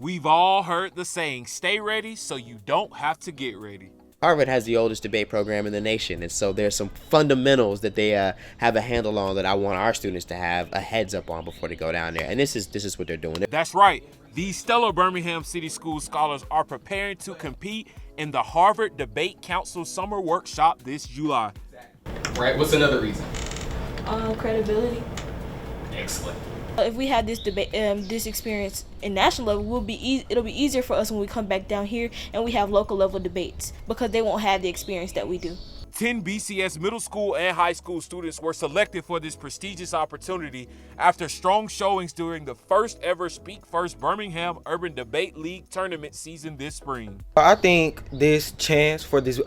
We've all heard the saying, stay ready so you don't have to get ready. Harvard has the oldest debate program in the nation, and so there's some fundamentals that they have a handle on that I want our students to have a heads up on before they go down there. And this is what they're doing. That's right. These stellar Birmingham City Schools scholars are preparing to compete in the Harvard Debate Council Summer Workshop this July. Right. What's another reason? Credibility. Excellent. If we had this debate, this experience in national level, it'll be easier for us when we come back down here and we have local level debates because they won't have the experience that we do. 10 BCS middle school and high school students were selected for this prestigious opportunity after strong showings during the first ever SpeakFirst Birmingham Urban Debate League tournament season this spring. I think this chance for this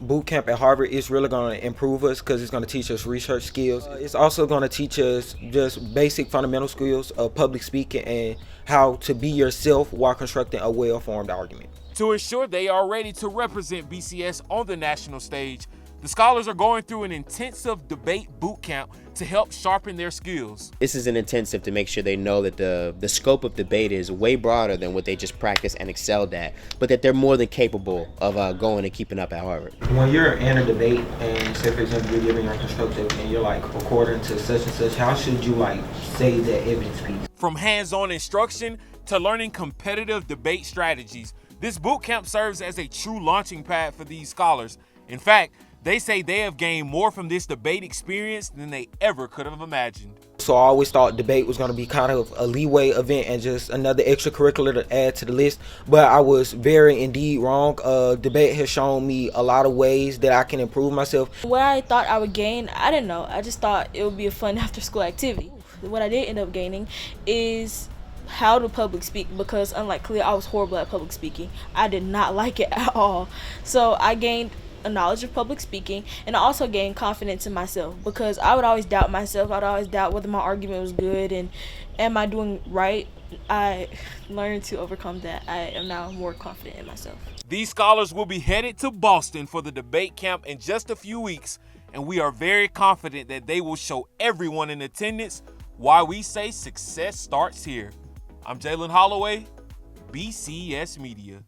boot camp at Harvard is really going to improve us because it's going to teach us research skills. It's also going to teach us just basic fundamental skills of public speaking and how to be yourself while constructing a well-formed argument. To ensure they are ready to represent BCS on the national stage, the scholars are going through an intensive debate boot camp to help sharpen their skills. This is an intensive to make sure they know that the scope of debate is way broader than what they just practiced and excelled at, but that they're more than capable of going and keeping up at Harvard. When you're in a debate and say, for example, you're giving your constructive and you're like, according to such and such, how should you like say that evidence piece? From hands-on instruction to learning competitive debate strategies, this boot camp serves as a true launching pad for these scholars. In fact, they say they have gained more from this debate experience than they ever could have imagined. So I always thought debate was going to be kind of a leeway event and just another extracurricular to add to the list. But I was very indeed wrong. Debate has shown me a lot of ways that I can improve myself. What I thought I would gain, I didn't know. I just thought it would be a fun after school activity. What I did end up gaining is how to public speak, because unlike Cleo, I was horrible at public speaking. I did not like it at all. So I gained a knowledge of public speaking, and I also gained confidence in myself because I would always doubt myself. I'd always doubt whether my argument was good and am I doing right. I learned to overcome that. I am now more confident in myself. These scholars will be headed to Boston for the debate camp in just a few weeks, and we are very confident that they will show everyone in attendance why we say success starts here. I'm Jalen Holloway, BCS Media.